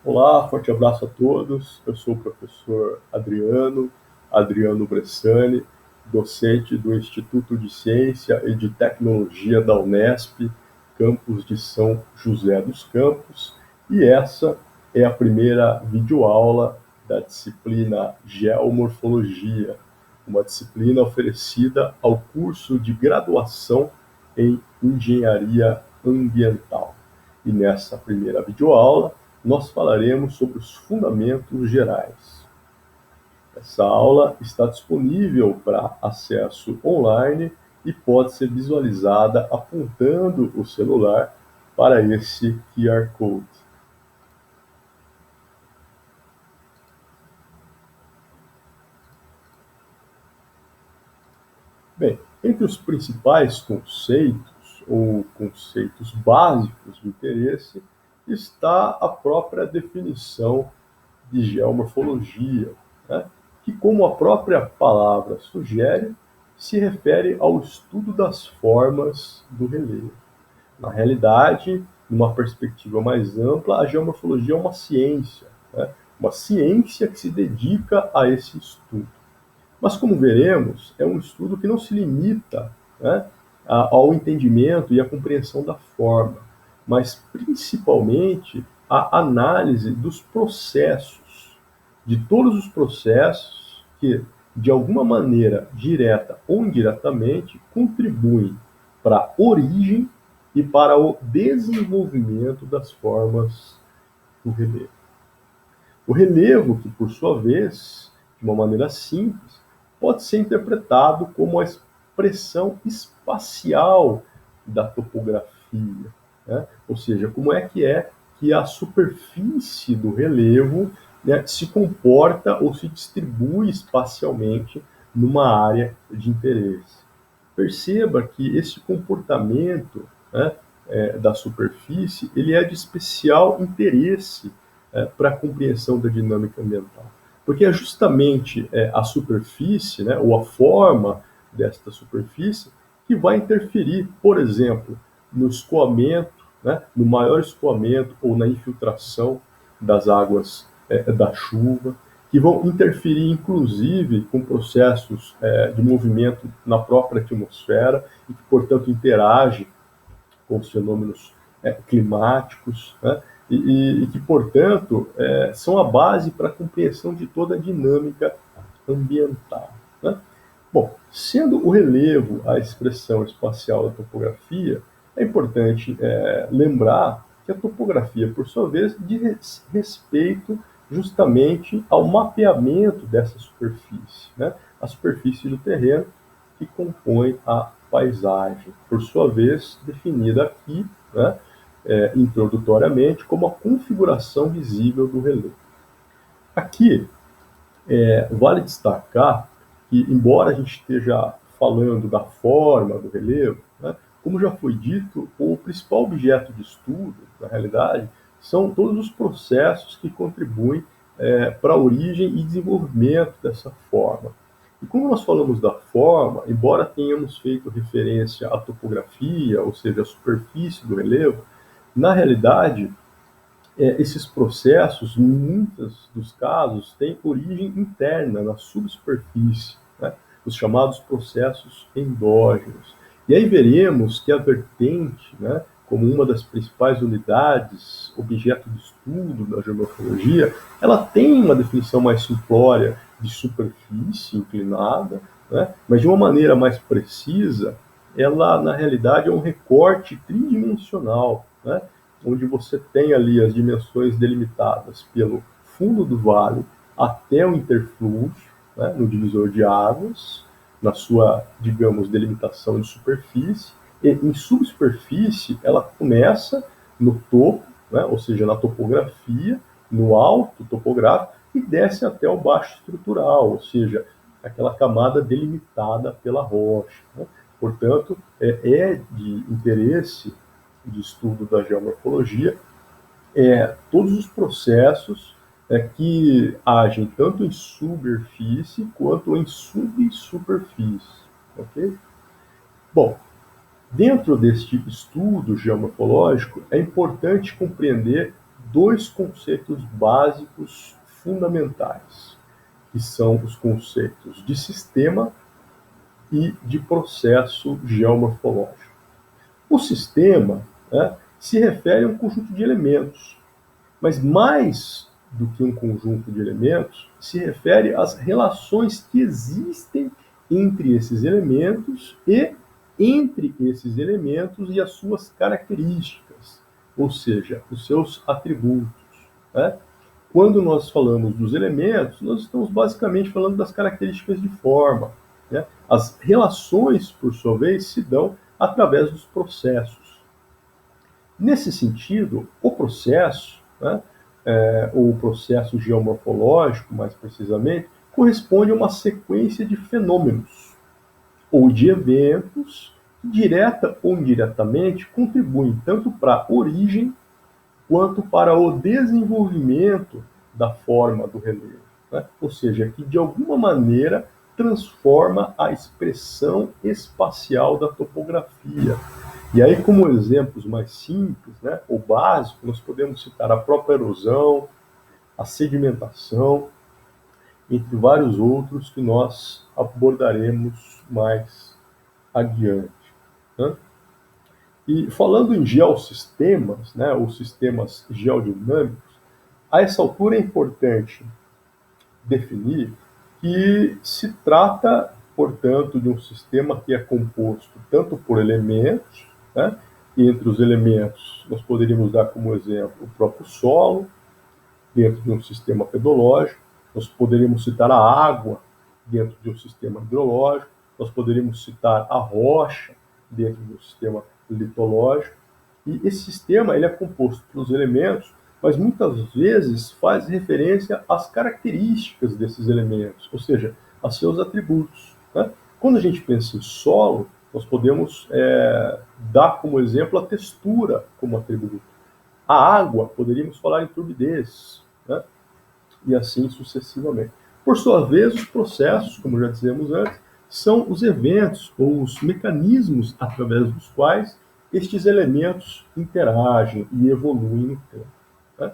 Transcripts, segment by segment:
Olá, forte abraço a todos. Eu sou o professor Adriano Bressani, docente do Instituto de Ciência e de Tecnologia da Unesp, campus de São José dos Campos, e essa é a primeira videoaula da disciplina Geomorfologia, uma disciplina oferecida ao curso de graduação em Engenharia Ambiental. E nessa primeira videoaula, nós falaremos sobre os fundamentos gerais. Essa aula está disponível para acesso online e pode ser visualizada apontando o celular para esse QR Code. Bem, entre os principais conceitos ou conceitos básicos de interesse está a própria definição de geomorfologia, né? Que, como a própria palavra sugere, se refere ao estudo das formas do relevo. Na realidade, numa perspectiva mais ampla, a geomorfologia é uma ciência, né? Uma ciência que se dedica a esse estudo. Mas, como veremos, é um estudo que não se limita, né, ao entendimento e à compreensão da forma, mas principalmente à análise dos processos, de todos os processos que, de alguma maneira, direta ou indiretamente, contribuem para a origem e para o desenvolvimento das formas do relevo. O relevo, que por sua vez, de uma maneira simples, pode ser interpretado como a expressão espacial da topografia, né? Ou seja, como é que a superfície do relevo, né, se comporta ou se distribui espacialmente numa área de interesse. Perceba que esse comportamento, né, da superfície, ele é de especial interesse para a compreensão da dinâmica ambiental. Porque é justamente a superfície, né, ou a forma desta superfície, que vai interferir, por exemplo, no escoamento, né, no maior escoamento ou na infiltração das águas da chuva, que vão interferir, inclusive, com processos de movimento na própria atmosfera e que, portanto, interagem com os fenômenos climáticos, né? E que, portanto, são a base para a compreensão de toda a dinâmica ambiental, né? Bom, sendo o relevo a expressão espacial da topografia, é importante lembrar que a topografia, por sua vez, diz respeito justamente ao mapeamento dessa superfície, né? A superfície do terreno que compõe a paisagem, por sua vez, definida aqui, né, introdutoriamente, como a configuração visível do relevo. Aqui, vale destacar que, embora a gente esteja falando da forma do relevo, né, como já foi dito, o principal objeto de estudo, na realidade, são todos os processos que contribuem para a origem e desenvolvimento dessa forma. E como nós falamos da forma, embora tenhamos feito referência à topografia, ou seja, à superfície do relevo, na realidade, esses processos, em muitos dos casos, têm origem interna, na subsuperfície, né? Os chamados processos endógenos. E aí veremos que a vertente, né, como uma das principais unidades, objeto de estudo da geomorfologia, ela tem uma definição mais simplória de superfície inclinada, né, mas de uma maneira mais precisa, ela, na realidade, é um recorte tridimensional, né, onde você tem ali as dimensões delimitadas pelo fundo do vale até o interflúvio, né, no divisor de águas, na sua, digamos, delimitação de superfície, e em subsuperfície ela começa no topo, né, ou seja, na topografia, no alto topográfico, e desce até o baixo estrutural, ou seja, aquela camada delimitada pela rocha, né? Portanto, é de interesse de estudo da geomorfologia todos os processos que agem tanto em superfície quanto em subsuperfície, ok? Bom, dentro deste estudo geomorfológico é importante compreender dois conceitos básicos fundamentais, que são os conceitos de sistema e de processo geomorfológico. O sistema, né, se refere a um conjunto de elementos, mas mais do que um conjunto de elementos, se refere às relações que existem entre esses elementos e entre esses elementos e as suas características, ou seja, os seus atributos, né? Quando nós falamos dos elementos, nós estamos basicamente falando das características de forma, né? As relações, por sua vez, se dão através dos processos. Nesse sentido, o processo, né, ou o processo geomorfológico, mais precisamente, corresponde a uma sequência de fenômenos ou de eventos que, direta ou indiretamente, contribuem tanto para a origem quanto para o desenvolvimento da forma do relevo, né? Ou seja, que de alguma maneira transforma a expressão espacial da topografia. E aí, como exemplos mais simples, né, ou básicos, nós podemos citar a própria erosão, a sedimentação, entre vários outros que nós abordaremos mais adiante, né? E falando em geossistemas, né, ou sistemas geodinâmicos, a essa altura é importante definir que se trata, portanto, de um sistema que é composto tanto por elementos, né, e entre os elementos nós poderíamos dar como exemplo o próprio solo, dentro de um sistema pedológico, nós poderíamos citar a água dentro de um sistema hidrológico, nós poderíamos citar a rocha dentro de um sistema litológico, e esse sistema ele é composto pelos elementos, mas muitas vezes faz referência às características desses elementos, ou seja, a seus atributos, né? Quando a gente pensa em solo, nós podemos dar como exemplo a textura como atributo. A água, poderíamos falar em turbidez, né? E assim sucessivamente. Por sua vez, os processos, como já dizemos antes, são os eventos ou os mecanismos através dos quais estes elementos interagem e evoluem no tempo, né?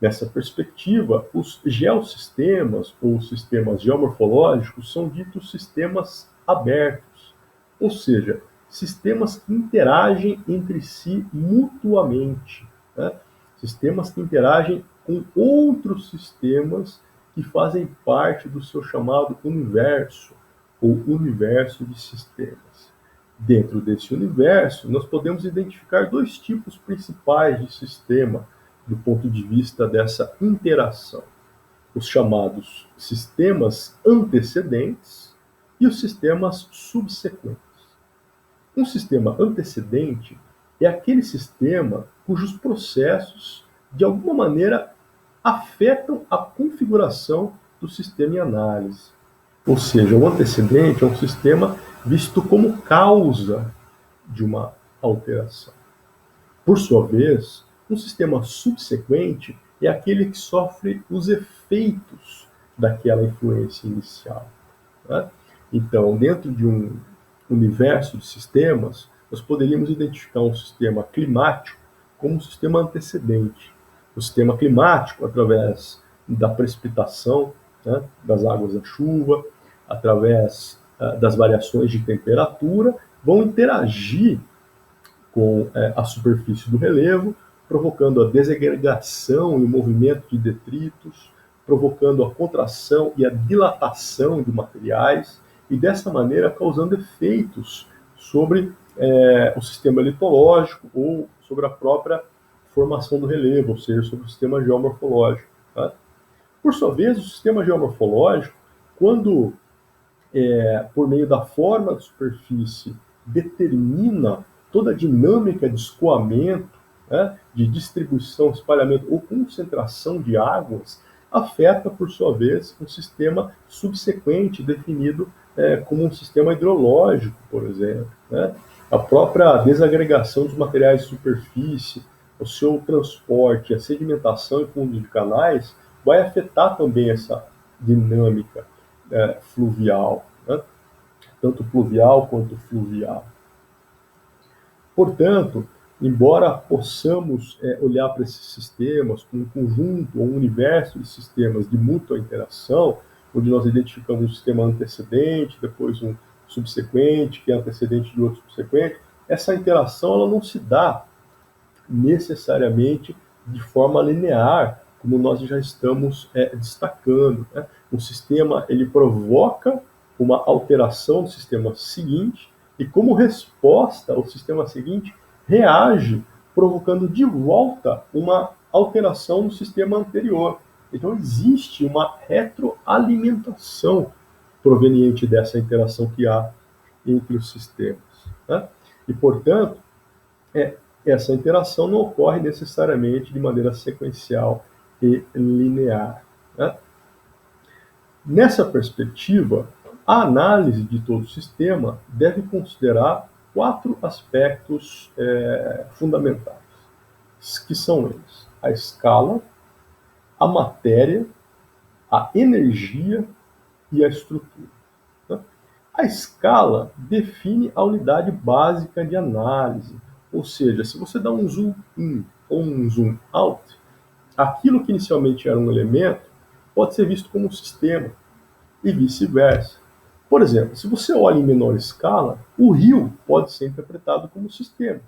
Nessa perspectiva, os geossistemas ou sistemas geomorfológicos são ditos sistemas abertos, ou seja, sistemas que interagem entre si mutuamente, né? Sistemas que interagem com outros sistemas que fazem parte do seu chamado universo, ou universo de sistemas. Dentro desse universo, nós podemos identificar dois tipos principais de sistema do ponto de vista dessa interação: os chamados sistemas antecedentes e os sistemas subsequentes. Um sistema antecedente é aquele sistema cujos processos, de alguma maneira, afetam a configuração do sistema em análise. Ou seja, o antecedente é um sistema visto como causa de uma alteração. Por sua vez, um sistema subsequente é aquele que sofre os efeitos daquela influência inicial, né? Então, dentro de um universo de sistemas, nós poderíamos identificar um sistema climático como um sistema antecedente. O sistema climático, através da precipitação, né, das águas da chuva, através das variações de temperatura, vão interagir com a superfície do relevo, provocando a desagregação e o movimento de detritos, provocando a contração e a dilatação de materiais, e dessa maneira causando efeitos sobre o sistema litológico ou sobre a própria formação do relevo, ou seja, sobre o sistema geomorfológico, tá? Por sua vez, o sistema geomorfológico, quando por meio da forma da superfície, determina toda a dinâmica de escoamento, né, de distribuição, espalhamento ou concentração de águas, afeta, por sua vez, um sistema subsequente definido como um sistema hidrológico, por exemplo, né? A própria desagregação dos materiais de superfície, o seu transporte, a sedimentação em fundos de canais, vai afetar também essa dinâmica fluvial, né? Tanto pluvial quanto fluvial. Portanto, Embora possamos olhar para esses sistemas como um conjunto ou um universo de sistemas de mútua interação, onde nós identificamos um sistema antecedente, depois um subsequente, que é antecedente de outro subsequente, essa interação ela não se dá necessariamente de forma linear, como nós já estamos destacando, né? O sistema ele provoca uma alteração do sistema seguinte e, como resposta, o sistema seguinte reage provocando de volta uma alteração no sistema anterior. Então existe uma retroalimentação proveniente dessa interação que há entre os sistemas, né? E, portanto, é, essa interação não ocorre necessariamente de maneira sequencial e linear, né? Nessa perspectiva, a análise de todo o sistema deve considerar quatro aspectos fundamentais, que são eles: a escala, a matéria, a energia e a estrutura, né? A escala define a unidade básica de análise, ou seja, se você dá um zoom in ou um zoom out, aquilo que inicialmente era um elemento pode ser visto como um sistema e vice-versa. Por exemplo, se você olha em menor escala, o rio pode ser interpretado como um sistema,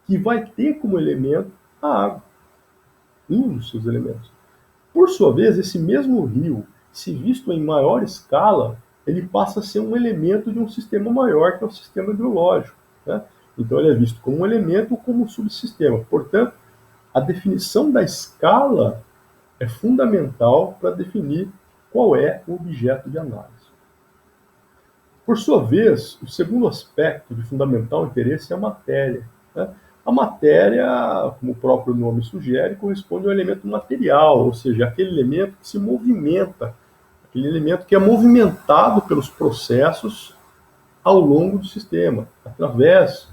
que vai ter como elemento a água, um dos seus elementos. Por sua vez, esse mesmo rio, se visto em maior escala, ele passa a ser um elemento de um sistema maior, que é o sistema hidrológico, né? Então ele é visto como um elemento ou como um subsistema. Portanto, a definição da escala é fundamental para definir qual é o objeto de análise. Por sua vez, o segundo aspecto de fundamental interesse é a matéria, né? A matéria, como o próprio nome sugere, corresponde ao elemento material, ou seja, aquele elemento que se movimenta, aquele elemento que é movimentado pelos processos ao longo do sistema, através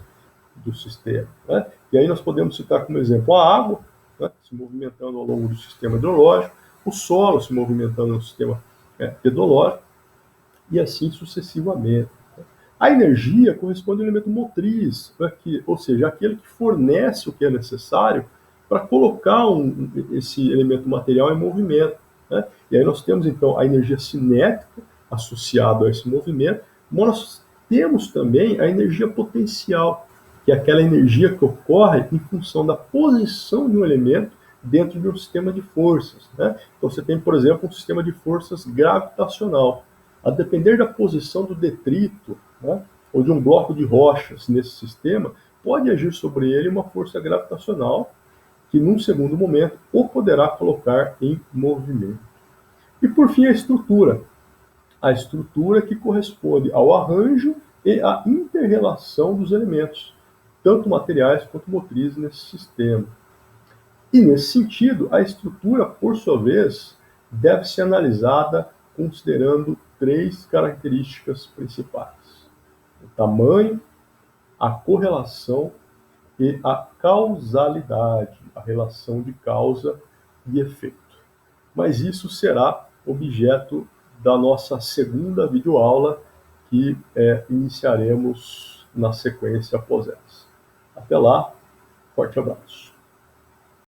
do sistema, né? E aí nós podemos citar como exemplo a água, né, se movimentando ao longo do sistema hidrológico, o solo se movimentando no sistema pedológico, e assim sucessivamente. A energia corresponde ao elemento motriz, ou seja, aquele que fornece o que é necessário para colocar esse elemento material em movimento, né? E aí nós temos, então, a energia cinética associada a esse movimento, mas nós temos também a energia potencial, que é aquela energia que ocorre em função da posição de um elemento dentro de um sistema de forças, né? Então você tem, por exemplo, um sistema de forças gravitacional. A depender da posição do detrito, né, ou de um bloco de rochas nesse sistema, pode agir sobre ele uma força gravitacional que, num segundo momento, o poderá colocar em movimento. E, por fim, a estrutura. A estrutura que corresponde ao arranjo e à inter-relação dos elementos, tanto materiais quanto motrizes nesse sistema. E, nesse sentido, a estrutura, por sua vez, deve ser analisada considerando três características principais: o tamanho, a correlação e a causalidade, a relação de causa e efeito. Mas isso será objeto da nossa segunda videoaula, que iniciaremos na sequência após essa. Até lá, forte abraço.